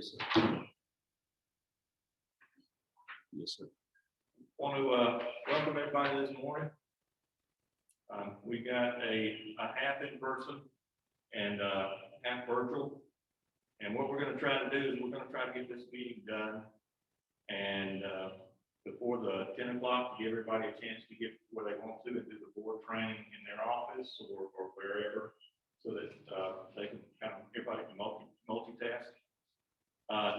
Yes, sir. Yes, sir. Want to welcome everybody this morning. We got a half in person and half virtual. And what we're going to try to do is we're going to try to get this meeting done. And before the 10 o'clock, to give everybody a chance to get where they want to and do the board training in their office or wherever, so that they can everybody can multitask.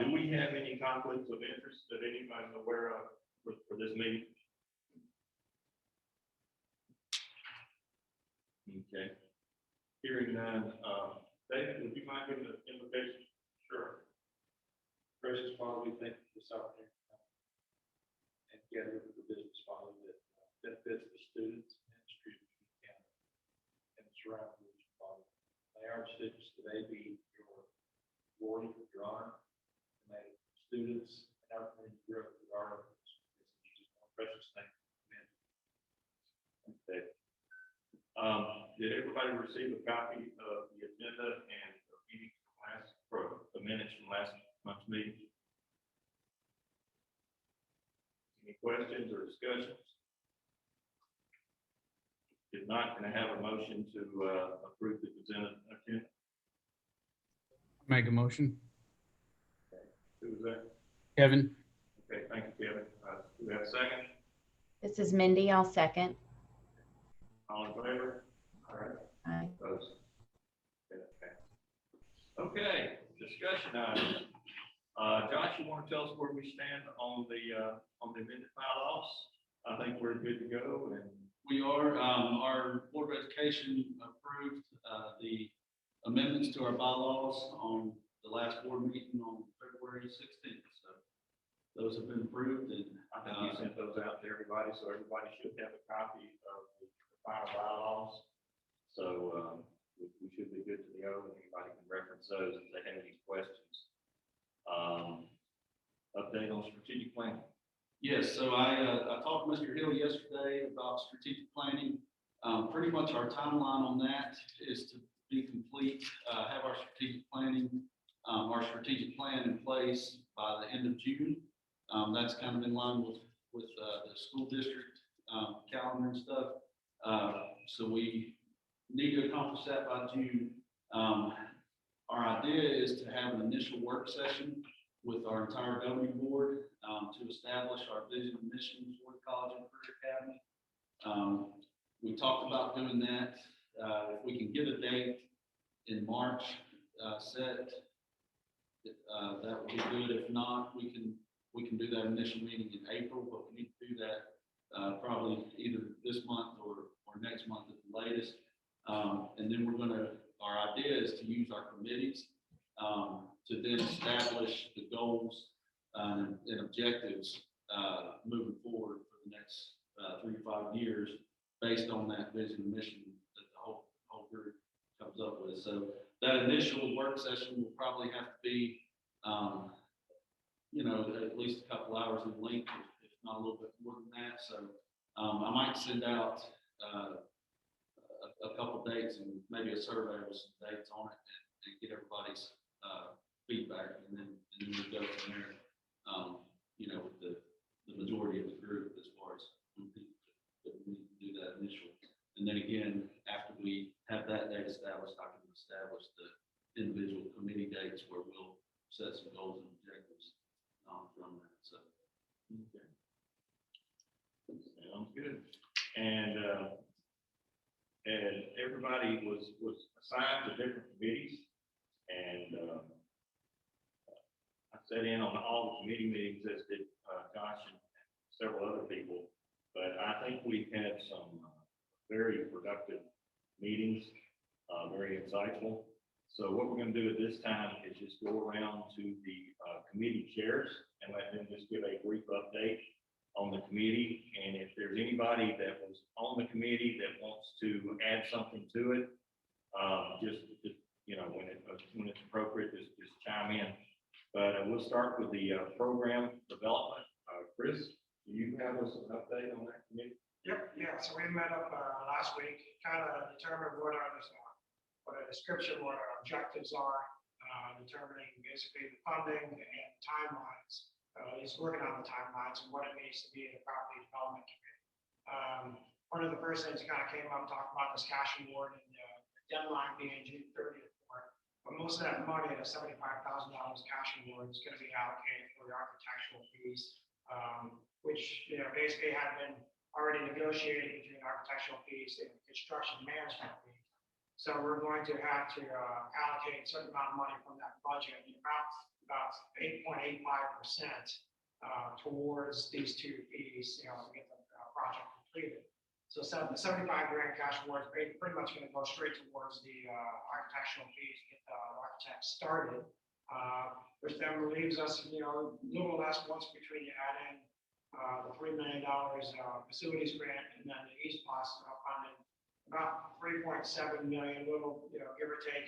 Do we have any conflicts of interest that anybody's aware of for this meeting? Okay. Hearing none, David, would you mind giving the invitation? Sure. Precious Father, we thank you for this opportunity and together with the business, Father, that benefits the students and ministry of the county and the surrounding region, Father. May our decisions today be your glory, your honor, and may students and our community grow through our efforts. In Jesus' most precious name, amen. Okay. Did everybody receive a copy of the agenda and the meeting from the minutes from last month's meeting? Any questions or discussions? If not, can I have a motion to approve the consent agenda? Make a motion. Okay. Who was that? Kevin. Okay, thank you, Kevin. Do we have a second? This is Mindy. I'll second. All in favor? All right. Aye. Opposed? Okay, discussion items. Josh, you want to tell us where we stand on the amended bylaws? I think we're good to go. And We are, our Board of Education approved the amendments to our bylaws on the last board meeting on February 16th. So those have been approved, and I think you sent those out to everybody, so everybody should have a copy of the final bylaws. So we should be good to go, and anybody can reference those if they have any questions. Update on strategic planning. yes, so I talked to Mr. Hill yesterday about strategic planning. Pretty much our timeline on that is to be complete, have our strategic planning, our strategic plan in place by the end of June. That's kind of in line with the school district calendar and stuff. So we need to accomplish that by June. Our idea is to have an initial work session with our entire governing board to establish our vision and mission for the College and Career Academy. We talked about doing that. If we can get a date in March set, that would be good. If not, we can do that initial meeting in April, but we need to do that probably either this month or next month at the latest. And then our idea is to use our committees to then establish the goals and objectives moving forward for the next 3 to 5 years based on that vision and mission that the whole group comes up with. So that initial work session will probably have to be, at least a couple hours in length, if not a little bit more than that. So I might send out a couple dates and maybe a survey with some dates on it and get everybody's feedback, and then we'll go from there. With the majority of the group as far as we need to do that initial. And then again, after we have that date established, I can establish the individual committee dates where we'll set some goals and objectives from that. So. Okay. Sounds good. And everybody was assigned to different committees, and I sat in on all the committee meetings, as did Josh and several other people. But I think we've had some very productive meetings, very insightful. So what we're going to do at this time is just go around to the committee chairs and let them just give a brief update on the committee. And if there's anybody that was on the committee that wants to add something to it, just when it's appropriate, just chime in. But we'll start with the program development. Chris, do you have us an update on that committee? Yep, yeah, so we met up last week, kind of determined what our description, what our objectives are, determining basically the funding and timelines. He's working on the timelines and what it needs to be in the property development committee. One of the first things that kind of came up, talking about this cash award and the deadline being June 30th for it. But most of that money, the $75,000 cash award, is going to be allocated for the architectural fees, which, basically have been already negotiated between architectural fees and construction management fees. So we're going to have to allocate a certain amount of money from that budget, about 8.85% towards these two fees, to get the project completed. So the 75 grand cash award is pretty much going to go straight towards the architectural fees, get the architect started, which then relieves us, a little less once between you add in the $3 million facilities grant and then the East Plus funding, about 3.7 million, little, give or take,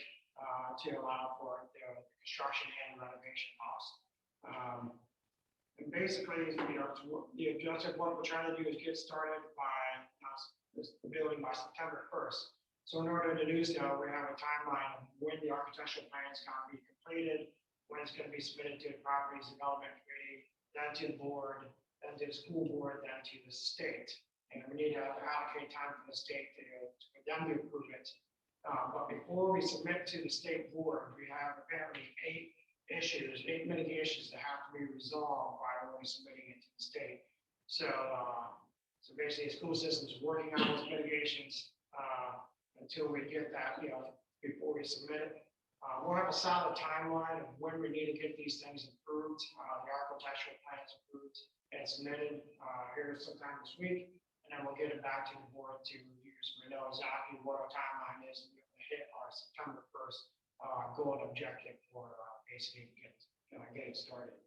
to allow for the construction and renovation costs. And basically, the objective, what we're trying to do is get started by the building by September 1st. So in order to do so, we have a timeline of when the architectural plan is going to be completed, when it's going to be submitted to the Properties Development Committee, then to the board, then to the school board, then to the state. And we need to allocate time for the state for them to approve it. But before we submit to the state board, we have apparently 8 mitigations that have to be resolved by when we're submitting it to the state. So basically, the school system's working on those mitigations until we get that, before we submit it. We'll have a solid timeline of when we need to get these things approved, the architectural plans approved and submitted here sometime this week. And then we'll get it back to the board to review, so we know exactly what our timeline is to hit our September 1st goal and objective for basically get it started.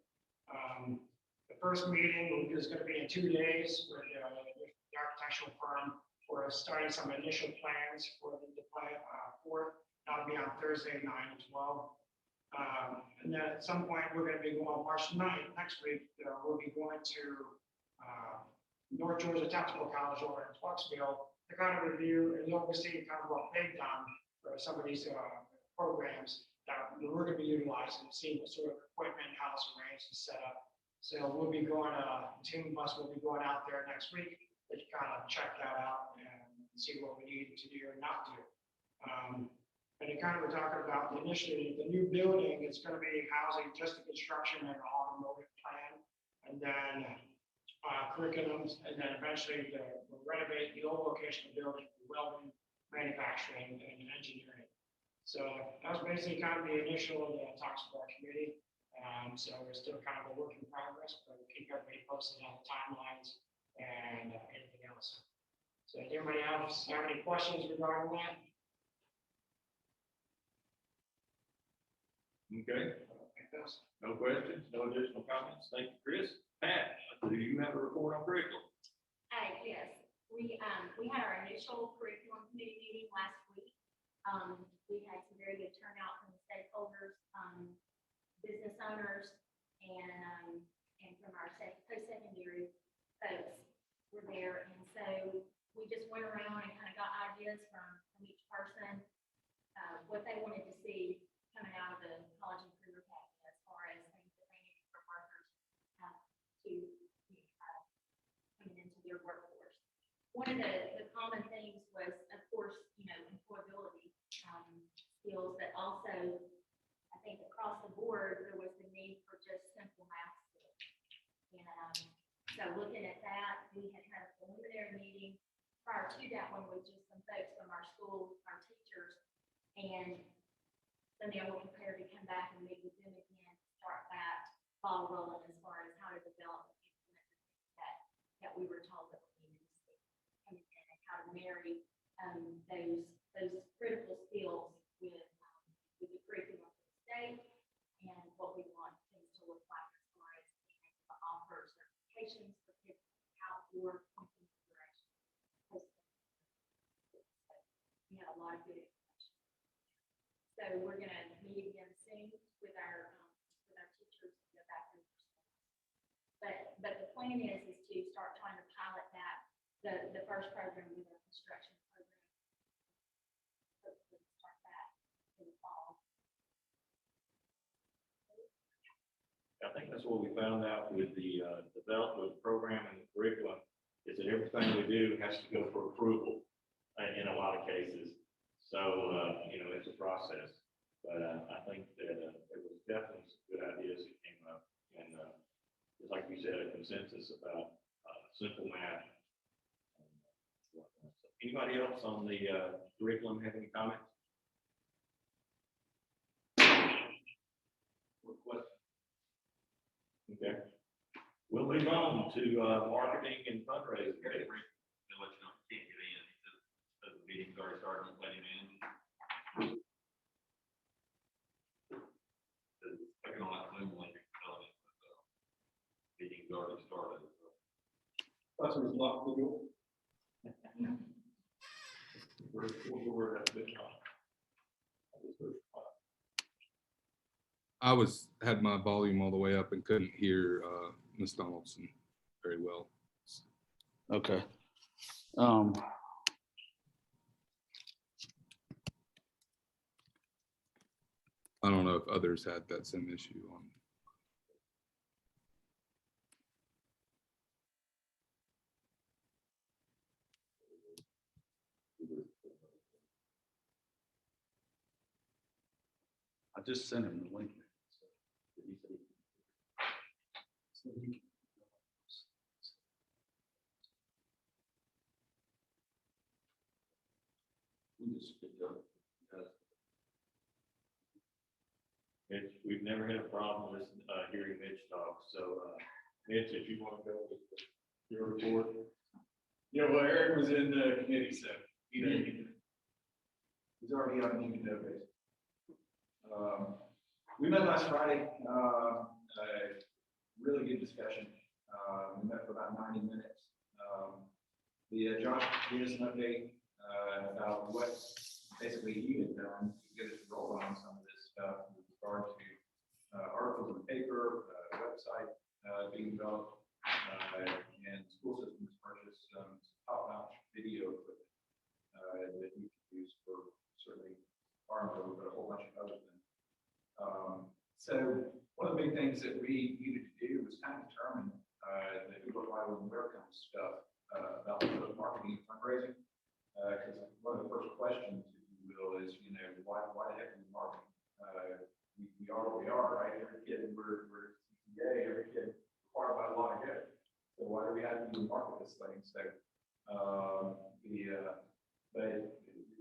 The first meeting is going to be in 2 days with the architectural firm. We're starting some initial plans for the plan for. That'll be on Thursday, 9 and 12. And then at some point, we're going to be going March 9th next week. We'll be going to North Georgia Technical College over in Clarksville to kind of review and oversee kind of what they've done for some of these programs that we're going to be utilizing, see what sort of equipment, how it's arranged and set up. So we'll be going, the team of us will be going out there next week to kind of check that out and see what we need to do or not do. And it kind of we're talking about initially the new building, it's going to be housing just the construction and automotive plan, and then curriculums, and then eventually we'll renovate the old location of the building for welding, manufacturing, and engineering. So that was basically kind of the initial talks with our committee. So we're still kind of a work in progress, but we'll keep everybody posted on the timelines and anything else. So does anybody else have any questions regarding that? Okay, no questions, no additional comments. Thank you, Chris. Pat, do you have a report on curriculum? Yes, we had our initial curriculum committee meeting last week. We had some very good turnout from the stakeholders, business owners, and from our post-secondary folks were there. And so we just went around and kind of got ideas from each person, what they wanted to see coming out of the college and career pathway as far as things that they needed for workers coming into their workforce. One of the common things was, of course, employability skills, but also I think across the board there was the need for just simple math skills. And so looking at that, we had a preliminary meeting prior to that one with just some folks from our school, our teachers, and so now we're prepared to come back and meet with them again, start that ball rolling as far as how to develop and implement the things that we were told that we needed to see, and how to marry those critical skills with the curriculum of the state and what we want things to look like as far as being able to offer certifications for people out for consideration. We had a lot of good information. So we're going to meet again soon with our teachers to go back through their schools. But the plan is to start trying to pilot that the first program with our construction program. Hopefully start that in the fall. that's what we found out with the development of the program and the curriculum, is that everything we do has to go for approval in a lot of cases. So, it's a process. But I think that there was definitely some good ideas that came up. And just like you said, a consensus about simple math. Anybody else on the curriculum have any comments? Okay. We'll move on to marketing and fundraising. They'll let you know, you can't get in, because the meeting's already started, let him in. Clicking on that Zoom link, you can tell him that the meeting's already started. That's what's locked the door. We're at the top. I had my volume all the way up and couldn't hear Ms. Donaldson very well. Okay. I don't know if others had that same issue on. I just sent him the link. We just picked up. Mitch, we've never had a problem with hearing Mitch talk. So, Mitch, if you want to go with your report. Yeah, well, Eric was in the committee, so he's already on the database. We met last Friday, really good discussion. We met for about 90 minutes. Josh gave us an update about what basically he had done to get us rolling on some of this stuff with regard to articles in the paper, website being developed, and school systems purchase some top-notch video equipment that we could use for certainly Farmville, but a whole bunch of other things. So one of the big things that we needed to do was kind of determine the who, what, why, when, where kind of stuff about the marketing and fundraising. Because one of the first questions, if you will, is, why the heck are we marketing? We are what we are, right? Every kid, we're CCA, every kid required by law to get it. So why do we have to even market this thing? So but the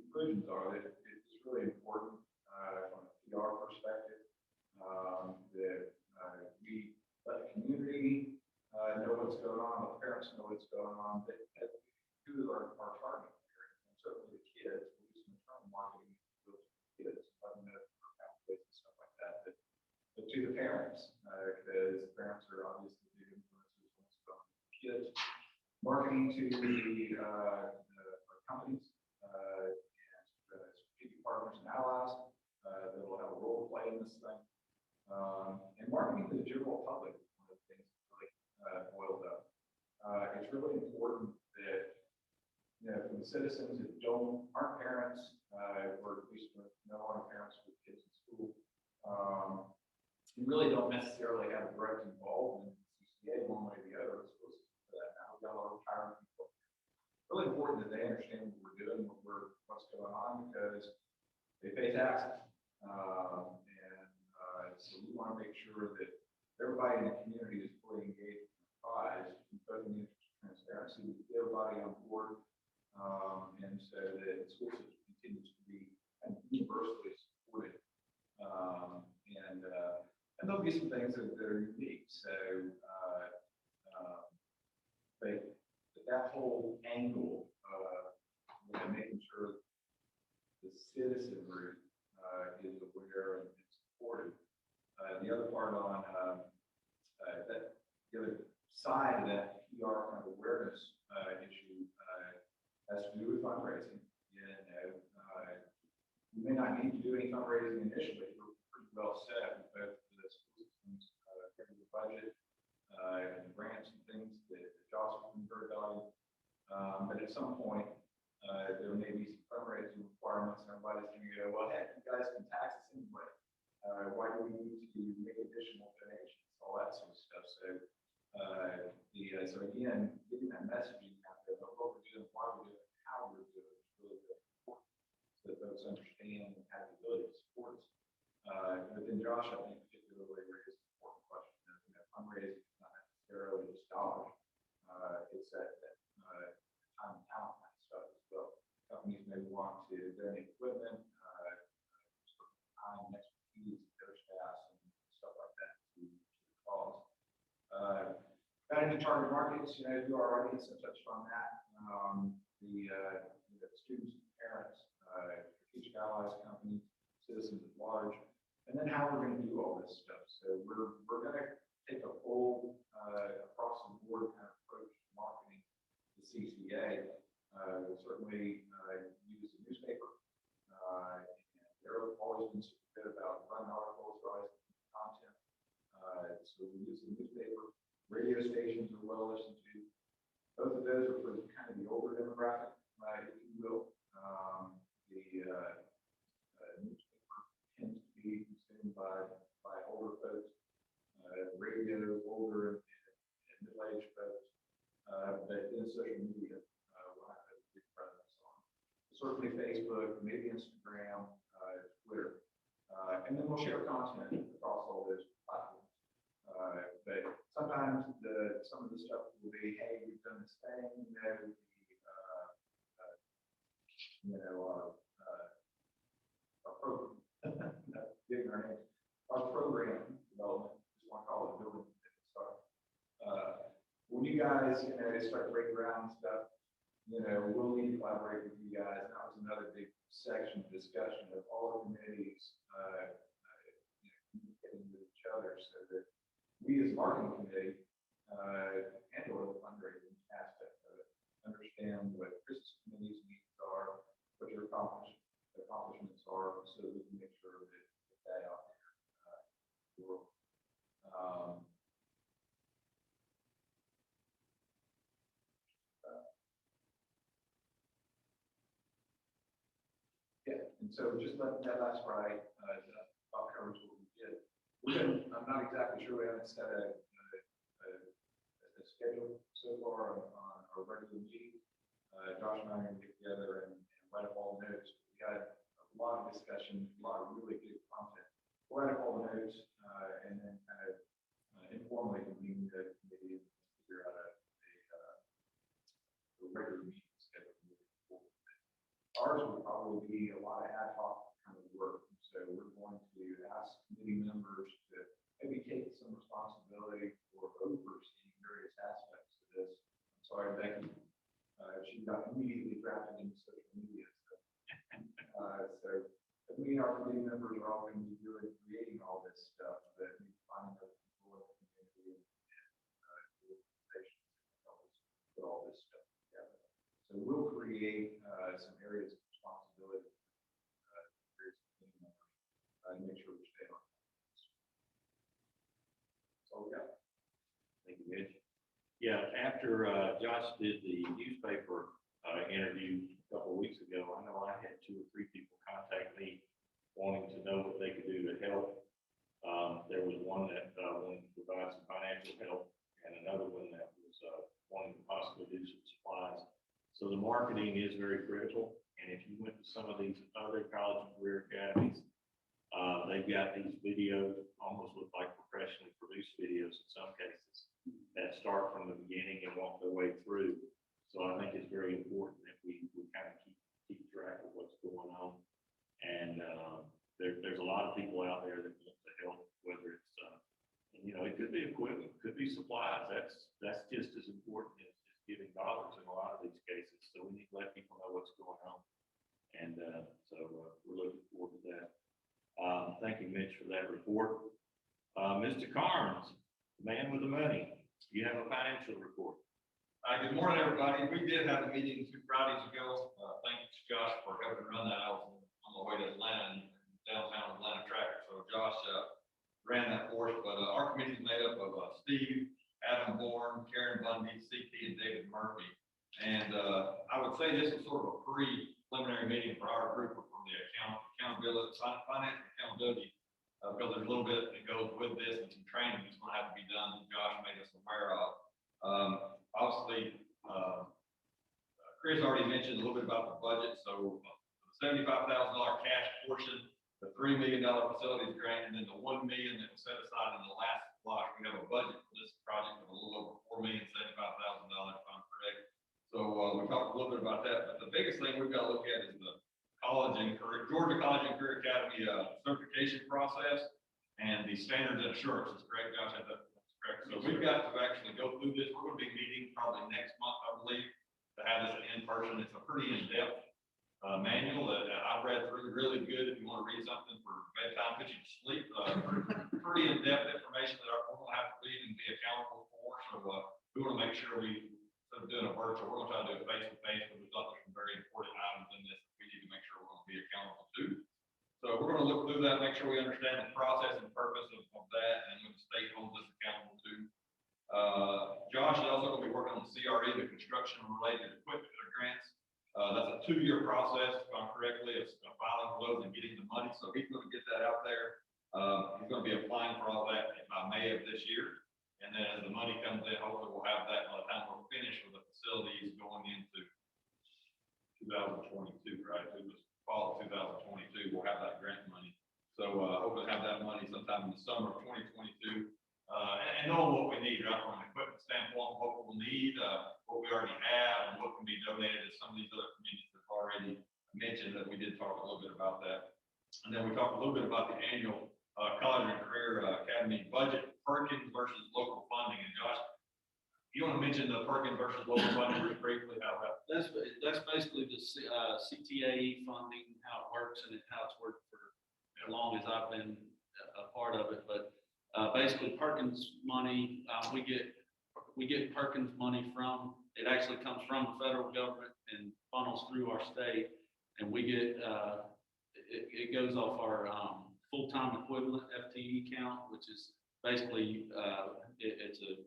conclusions are that it's really important from a PR perspective that we let the community know what's going on, let the parents know what's going on, that who are target here, and certainly the kids, we'll do some internal marketing to those kids, let them know for pathways and stuff like that, but to the parents, because parents are obviously big influencers on what's going on with kids, marketing to our companies and strategic partners and allies that will have a role to play in this thing. And marketing to the general public is one of the things that really boils up. It's really important that, for the citizens that aren't parents, or at least no one parents with kids in school, you really don't necessarily have a direct involvement in CCA one way or the other. It's supposed to for that now. We've got a lot of retired people. Really important that they understand what we're doing, what's going on, because they pay taxes. So we want to make sure that everybody in the community is fully engaged in the prize, both in the interest of transparency, we get everybody on board, and so that the school system continues to be universally supported. And there'll be some things that are unique. So, but that whole angle of making sure the citizenry is aware and supported. The other part on that, the other side of that PR kind of awareness issue has to do with fundraising. We may not need to do any fundraising initially. We're pretty well set with both the school systems, the budget, and grants and things that Josh has been very valuable. But at some point, there may be some fundraising requirements, and everybody's going to go, well, heck, you guys can tax us anyway. Why do we need to make additional donations? All that sort of again, getting that messaging out there, about what we're doing, why we're doing, it, how we're doing it, is really, really important. So that folks understand and have the ability to support us. But then Josh, I think particularly raised an important question, fundraising is not necessarily just dollars. It's that time and talent kind of stuff as well. Companies may want to donate equipment, time and expertise of their staffs and stuff like that to the cause. Got into target markets, who our audience, I touched on that. The students, parents, strategic allies, companies, citizens at large, and then how we're going to do all this stuff. So we're going to take a full across the board kind of approach to marketing the CCA. We'll certainly use the newspaper. And they're always been super good about running articles, writing content. So we use the newspaper. Radio stations are well listened to. Both of those are for kind of the older demographic, if you will. The newspaper tends to be consumed by older folks. Radio, older and middle-aged folks. But then social media will have a big presence on. Certainly Facebook, maybe Instagram, Twitter. And then we'll share content across all those platforms. But sometimes some of the stuff will be, hey, we've done this thing, our program, giving our name, our program development, just want to call it building. When you guys, start breaking ground and stuff, we'll need to collaborate with you guys. And that was another big section of discussion of all the committees, communicating with each other so that we as marketing committee handle the fundraising aspect of it, understand what Chris's committee's needs are, what your accomplishments are, so that we can make sure that that out there will. Yeah, and so just let that last slide about covers what we did. I'm not exactly sure, we haven't set a schedule so far on our regular meeting. Josh and I are going to get together and write up all the notes. We had a lot of discussion, a lot of really good content. We'll write up all the notes and then kind of informally convene the committee and figure out a regular meeting schedule moving forward. Ours will probably be a lot of ad hoc kind of work. So we're going to ask committee members to maybe take some responsibility for overseeing various aspects of this. I'm sorry, Becky, she got immediately drafted into social media. So me and our committee members are all going to be doing, creating all this stuff, but we find other people in the community and organizations to help us put all this stuff together. So we'll create some areas of responsibility for various committee members to make sure we stay on. So we got. Thank you, Mitch. Yeah, after Josh did the newspaper interview a couple of weeks ago, I know I had 2 or 3 people contact me wanting to know what they could do to help. There was one that wanted to provide some financial help, and another one that was wanting to possibly do some supplies. So the marketing is very critical, and if you went to some of these other college and career academies, they've got these videos, almost look like professionally produced videos in some cases, that start from the beginning and walk their way through. So I think it's very important that we kind of keep track of what's going on. And there's a lot of people out there that want to help, whether it's, it could be equipment, could be supplies. That's just as important as just giving dollars in a lot of these cases. So we need to let people know what's going on. And so we're looking forward to that. Thank you, Mitch, for that report. Mr. Carnes, the man with the money, you have a financial report. Good morning, everybody. We did have a meeting 2 Fridays ago. Thanks, Josh, for helping run that out on the way to Atlanta, downtown Atlanta traffic. So Josh ran that for us, but our committee is made up of Steve, Adam Bourne, Karen Bundy, CP, and David Murphy. And I would say this is sort of a preliminary meeting for our group from the accountability, financial accountability, because there's a little bit that goes with this and some training that's going to have to be done that Josh made us aware of. mention a little bit about the budget. So $75,000 cash portion, the $3 million facilities grant, and then the $1 million that was set aside in the last block. We have a budget for this project of a little over $4,075,000, if I'm correct. So we talked a little bit about that, but the biggest thing we've got to look at is the Georgia College and Career Academy certification process and the standards and assurances. Correct, Josh? That's correct. So we've got to actually go through this. We're going to be meeting probably next month, I believe, to have this in person. It's a pretty in-depth manual that I've read through, really good if you want to read something for bedtime, put you to sleep. Pretty in-depth information that we're going to have to read and be accountable for. So we want to make sure instead of doing a virtual, we're going to try to do it face-to-face, but we thought there's some very important items in this that we need to make sure we're going to be accountable to. So we're going to look through that, make sure we understand the process and purpose of that, and what the state holds us accountable to. Josh is also going to be working on the CRE, the construction-related equipment grants. That's a 2-year process, if I'm correctly, of filing for those and getting the money. So he's going to get that out there. He's going to be applying for all that by May of this year. And then as the money comes in, hopefully we'll have that by the time we're finished with the facilities going into 2022, right? It was fall of 2022, we'll have that grant money. So hopefully have that money sometime in the summer of 2022. And knowing what we need, right, from an equipment standpoint, what we'll need, what we already have, and what can be donated to some of these other communities that have already mentioned that we did talk a little bit about that. And then we talked a little bit about the annual College and Career Academy budget, Perkins versus local funding. And Josh, you want to mention the Perkins versus local funding really briefly, how that? That's basically the CTA funding, how it works and how it's worked for as long as I've been a part of it. But basically Perkins money, we get Perkins money from, it actually comes from the federal government and funnels through our state. And we get, it goes off our full-time equivalent FTE count, which is basically, it's a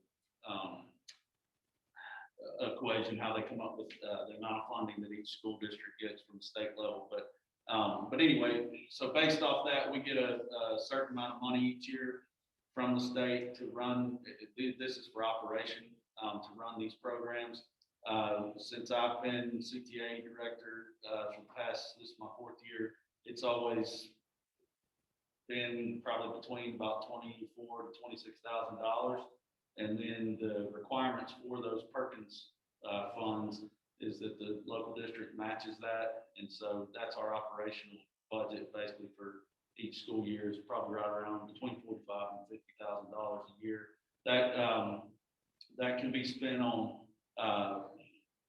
equation, how they come up with the amount of funding that each school district gets from the state level. But anyway, so based off that, we get a certain amount of money each year from the state to run, this is for operation, to run these programs. Since I've been CTA director for the past, this is my 4th year, it's always been probably between about $24,000 to $26,000. And then the requirements for those Perkins funds is that the local district matches that. And so that's our operational budget basically for each school year, is probably right around between $45,000 and $50,000 a year. That can be spent on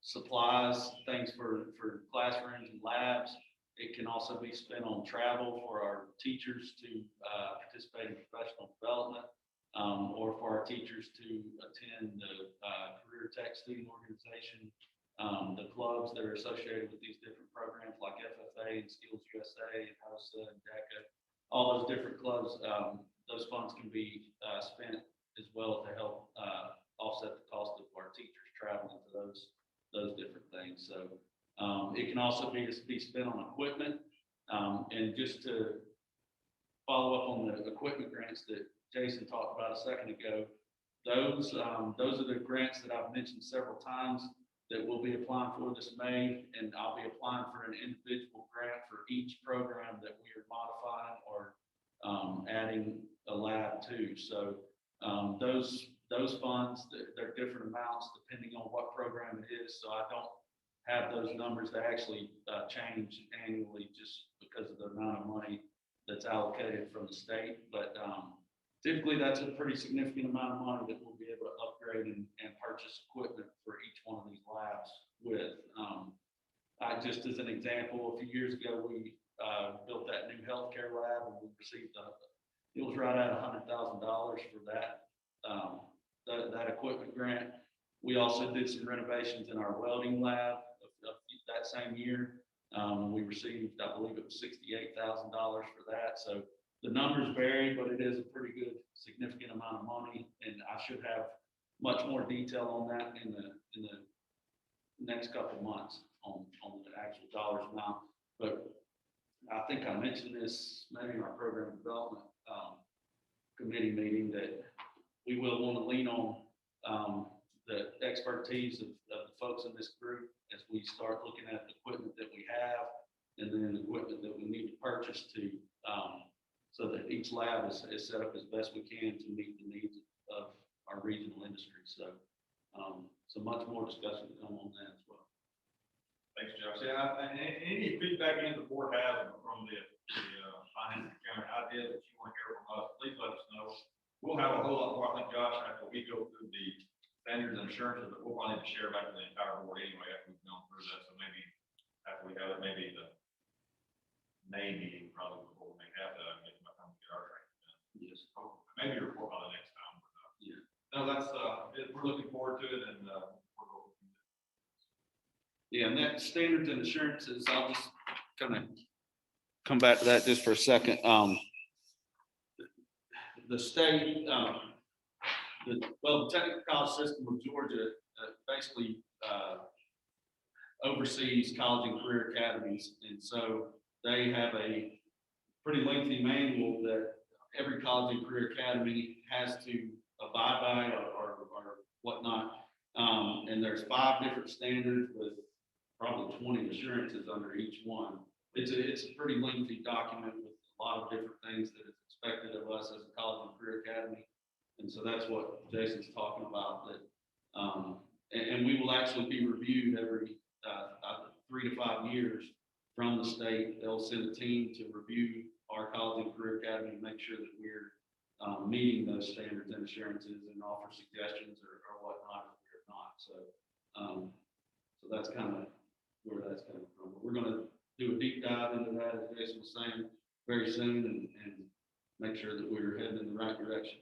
supplies, things for classrooms and labs. It can also be spent on travel for our teachers to participate in professional development, or for our teachers to attend the Career Tech Student Organization, the clubs that are associated with these different programs like FFA and Skills USA and HOSA and DECA, all those different clubs. Those funds can be spent as well to help offset the cost of our teachers traveling to those different things. So it can also be spent on equipment. And just to follow up on the equipment grants that Jason talked about a second ago, those are the grants that I've mentioned several times that we'll be applying for this May, and I'll be applying for an individual grant for each program that we are modifying or adding a lab to. So those funds, they're different amounts depending on what program it is. So I don't have those numbers that actually change annually just because of the amount of money that's allocated from the state. But typically that's a pretty significant amount of money that we'll be able to upgrade and purchase equipment for each one of these labs with. Just as an example, a few years ago, we built that new healthcare lab, and we received it was right at $100,000 for that equipment grant. We also did some renovations in our welding lab that same year. We received, I believe it was $68,000 for that. So the numbers vary, but it is a pretty good, significant amount of money, and I should have much more detail on that in the next couple of months on the actual dollars amount. But I think I mentioned this maybe in our program development committee meeting, that we will want to lean on the expertise of the folks in this group, as as we start looking at the equipment that we have and then the equipment that we need to purchase so that each lab is set up as best we can to meet the needs of our regional industry. So much more discussion to come on that as well. Thanks, Josh. Yeah, and any feedback any of the board has from the finance accounting idea that you want to hear from us, please let us know. We'll have a whole lot more, I think, Josh, after we go through the standards and assurances that we'll probably need to share back to the entire board anyway, after we've gone through that. So maybe after we have it, maybe the May meeting, probably before we may have that, I guess by the time we get our training done. Yes. Maybe report by the next time. But, yeah. No, that's, we're looking forward to it, and Yeah, and that standards and assurances, I'll just kind of come back to that just for a second. The state, the technical college system of Georgia basically oversees college and career academies. And so they have a pretty lengthy manual that every college and career academy has to abide by or whatnot. And there's 5 different standards with probably 20 assurances under each one. It's a pretty lengthy document with a lot of different things that is expected of us as a college and career academy. And so that's what Jason's talking about, that, and we will actually be reviewed every 3 to 5 years from the state. They'll send a team to review our college and career academy and make sure that we're meeting those standards and assurances and offer suggestions or whatnot if we're not. So that's kind of where that's coming from. But we're going to do a deep dive into that, as Jason was saying, very soon, and make sure that we're heading in the right direction.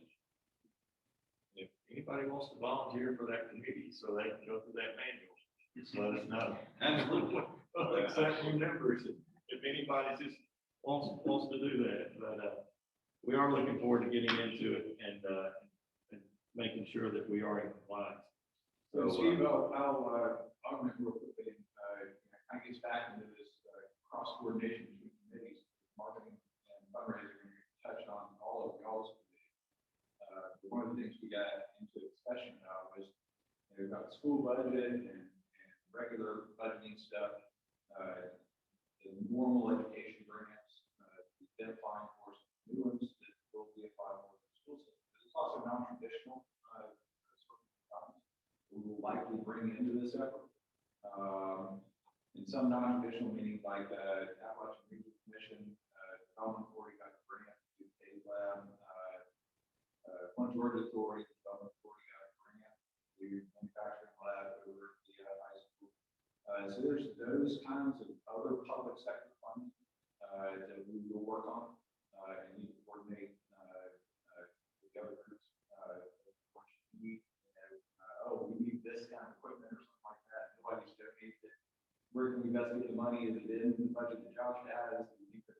If anybody wants to volunteer for that committee, so they can go through that manual, just let us know. Absolutely. Well, accept new members if anybody just wants to do that. But we are looking forward to getting into it and making sure that we are in compliance. So Steve, I'll augment real quickly. Kind of gets back into this cross coordination between committees, marketing and fundraising. We touched on all of y'all's committees. One of the things we got into a discussion about was about school budget and regular budgeting stuff. The normal education grants, we've been applying for some new ones that will be applied for the school system. There's also non-traditional sort of funds we will likely bring into this effort. In some non-traditional meetings like Appalachian Regional Commission, Development Authority got a grant to K Lab, One Georgia Authority, Development Authority got a grant to Manufacturing Lab over at the high school. So there's those kinds of other public sector funds that we will work on and need to coordinate with the other groups. We need this kind of equipment or something like that. Nobody's donated it. Where can we best get the money? Is it in the budget that Josh has? We need to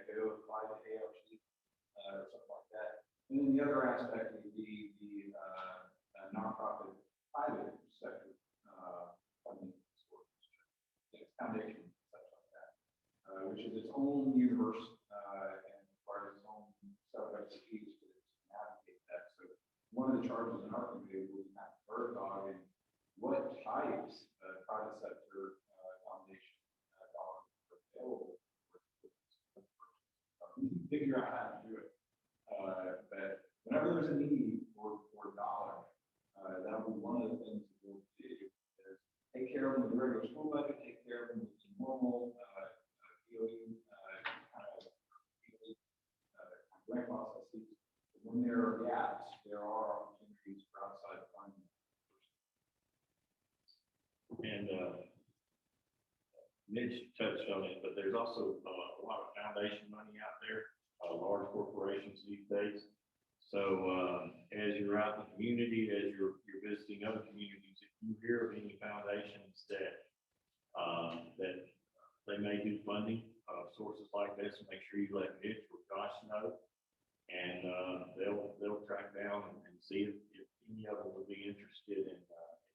go apply to ALG or something like that. And then the other aspect would be the nonprofit private sector funding sources, foundation, such like that, which is its own universe and requires its own set of expertise to navigate that. So one of the charges in our committee will be bird dog and what types of private sector foundation dollars are available. Figure out how to do it. But whenever there's a need for a dollar, that will be one of the things that we'll do is take care of them with the regular school budget, take care of them with the normal DOE grant processes. When there are gaps, there are opportunities for outside funding. And Mitch touched on it, but there's also a lot of foundation money out there, large corporations these days. So as you're out in the community, as you're visiting other communities, if you hear of any foundations that they may do funding sources like this, make sure you let Mitch or Josh know, and they'll track down and see if any of them would be interested in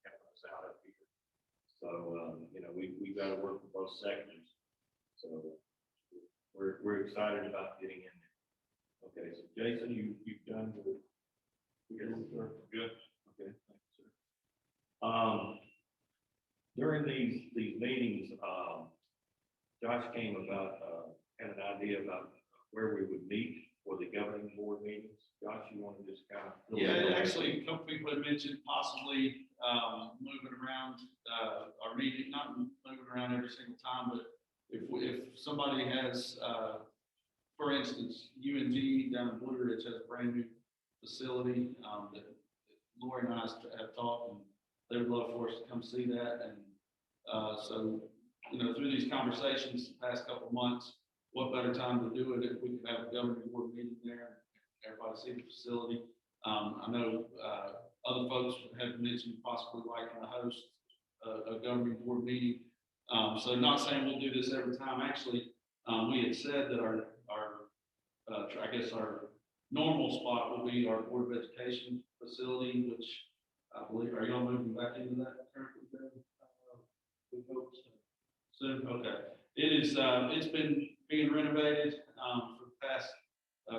helping us out up here. So, we've got to work with both sectors. So we're excited about getting in there. Okay, so Jason, you've done the, good. Okay, thank you, sir. During these meetings, Josh came about, had an idea about where we would meet for the governing board meetings. Josh, you want to just kind of? Yeah, actually, a couple people had mentioned possibly, moving around, our meeting, not moving around every single time, but if somebody has, for instance, UNG down in Blue Ridge has a brand new facility, that Lori and I have talked, and they would love for us to come see that. And, so, through these conversations the past couple of months, what better time to do it if we could have a governing board meeting there, everybody see the facility. I know, other folks have mentioned possibly liking to host a governing board meeting. So not saying we'll do this every time. Actually, we had said that our I guess our normal spot will be our Board of Education facility, which I believe, are y'all moving back into that currently? We hope so. Soon, okay. It is, it's been being renovated, for the past,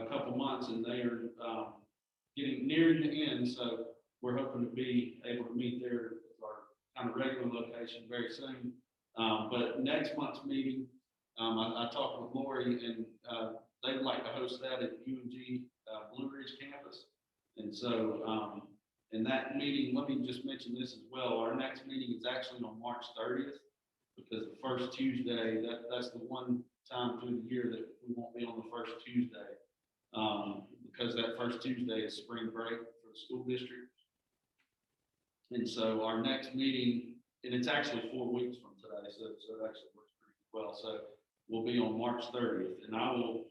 couple months, and they are, getting nearing the end, so we're hoping to be able to meet there with our kind of regular location very soon. But next month's meeting, I talked with Lori, and, they would like to host that at UNG, Blue Ridge campus. And so, in that meeting, let me just mention this as well. Our next meeting is actually on March 30th, because the first Tuesday, that's the one time through the year that we won't be on the first Tuesday. Because that first Tuesday is spring break for the school district. And so our next meeting, and it's actually 4 weeks from today, so it actually works pretty well. So we'll be on March 30th, and I will,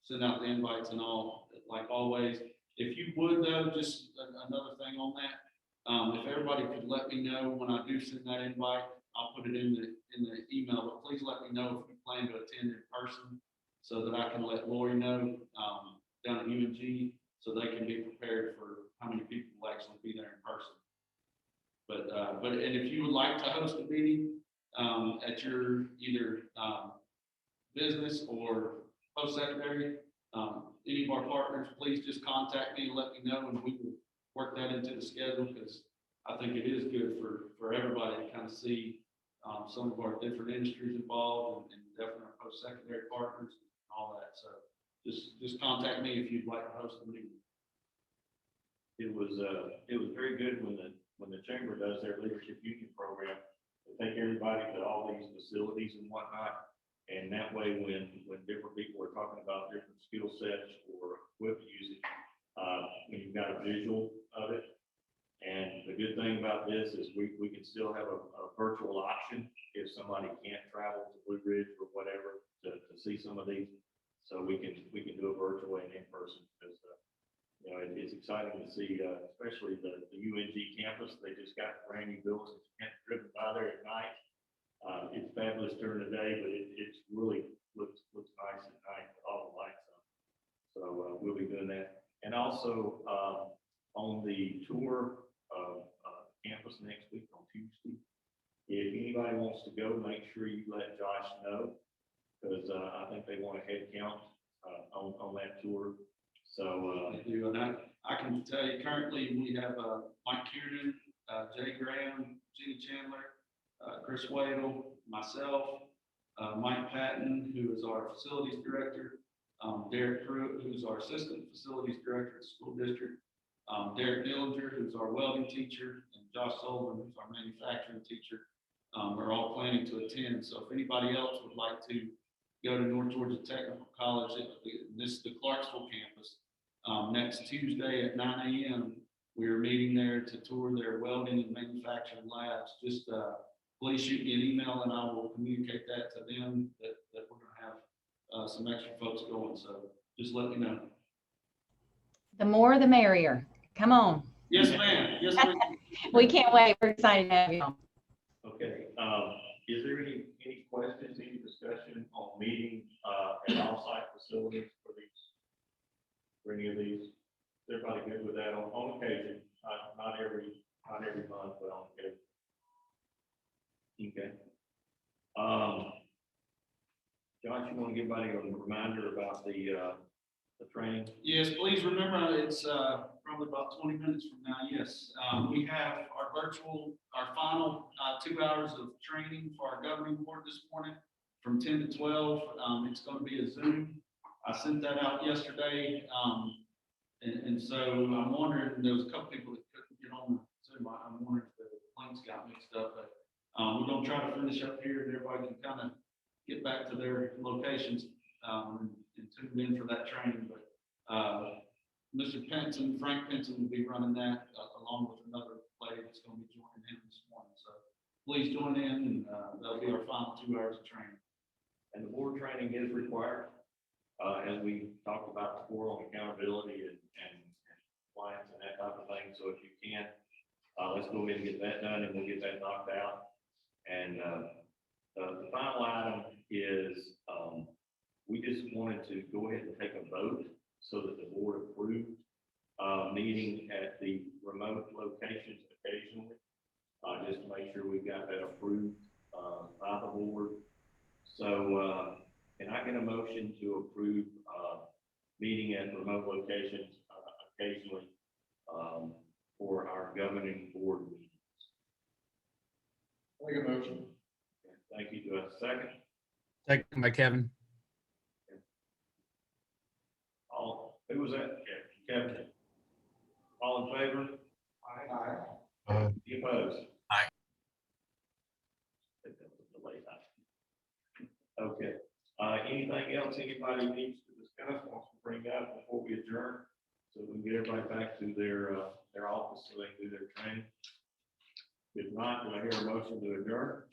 send out the invites and all, like always. If you would though, just another thing on that, if everybody could let me know when I do send that invite, I'll put it in the email, but please let me know if you plan to attend in person so that I can let Lori know, down at UNG, so they can be prepared for how many people will actually be there in person. But and if you would like to host a meeting, at your either, business or post-secondary, any of our partners, please just contact me and let me know, and we can work that into the schedule, because I think it is good for everybody to kind of see, some of our different industries involved, and definitely our post-secondary partners and all that. So just contact me if you'd like to host a meeting. It was very good when the chamber does their leadership union program. They take everybody to all these facilities and whatnot. And that way, when different people are talking about different skill sets or equipment usage, when you've got a visual of it. And the good thing about this is we can still have a virtual option if somebody can't travel to Blue Ridge or whatever to see some of these. So we can do it virtually and in person, because it's exciting to see, especially the UNG campus. They just got brand new buildings. You can't driven by there at night. It's fabulous during the day, but it's really looks nice at night with all the lights on. So we'll be doing that. And also on the tour of campus next week on Tuesday, if anybody wants to go, make sure you let Josh know, because I think they want a head count on that tour. So They do, and I can tell you currently we have Mike Kiernan, Jay Graham, Jenny Chandler, Chris Wadle, myself, Mike Patton, who is our facilities director, Derek Pruitt, who's our assistant facilities director at the school district, Derek Dillinger, who's our welding teacher, and Josh Sullivan, who's our manufacturing teacher, are all planning to attend. So if anybody else would like to go to North Georgia Technical College, this is the Clarksville campus, next Tuesday at 9 a.m., we are meeting there to tour their welding and manufacturing labs. Just please shoot me an email, and I will communicate that to them that we're going to have some extra folks going. So just let me know. The more the merrier. Come on. Yes, ma'am. Yes, ma'am. We can't wait. We're excited to have you on. okay, is there any questions, any discussion on meeting at off-site facilities for any of these? Is everybody good with that on occasion? Not every month, but on occasion. Okay. Josh, you want to give everybody a reminder about the the training? Yes, please remember, it's probably about 20 minutes from now, yes. We have our final 2 hours of training for our governing board this morning from 10 to 12. It's going to be a Zoom. I sent that out yesterday. And so I'm wondering, there was a couple people that couldn't get on Zoom. I'm wondering if the links got mixed up, but we're going to try to finish up here and everybody can kind of get back to their locations and tune in for that training. But Mr. Penson, Frank Penson will be running that along with another lady that's going to be joining him this morning. So please join in, and that'll be our final 2 hours of training. And the board training is required, as we talked about before, on accountability and compliance and that type of thing. So if you can, let's go ahead and get that done, and we'll get that knocked out. And the final item is, we just wanted to go ahead and take a vote so that the board approved meeting at the remote locations occasionally, just to make sure we've got that approved by the board. So can I get a motion to approve meeting at remote locations occasionally for our governing board meetings? Make a motion. Thank you. Do I have a second? Second by Kevin. Who was that? Kevin. All in favor? Aye. Any opposed? Aye. I think that was a delay. Okay, anything else anybody needs to discuss, wants to bring up before we adjourn? So we can get everybody back to their office so they can do their training. If not, do I hear a motion to adjourn?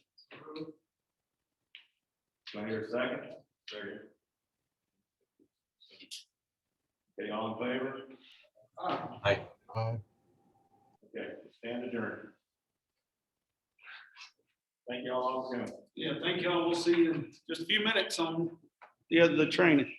Do I hear a second? Second. Okay, all in favor? Aye. Okay, stand adjourned. Thank you all for coming. Yeah, thank y'all. We'll see you in just a few minutes on the training.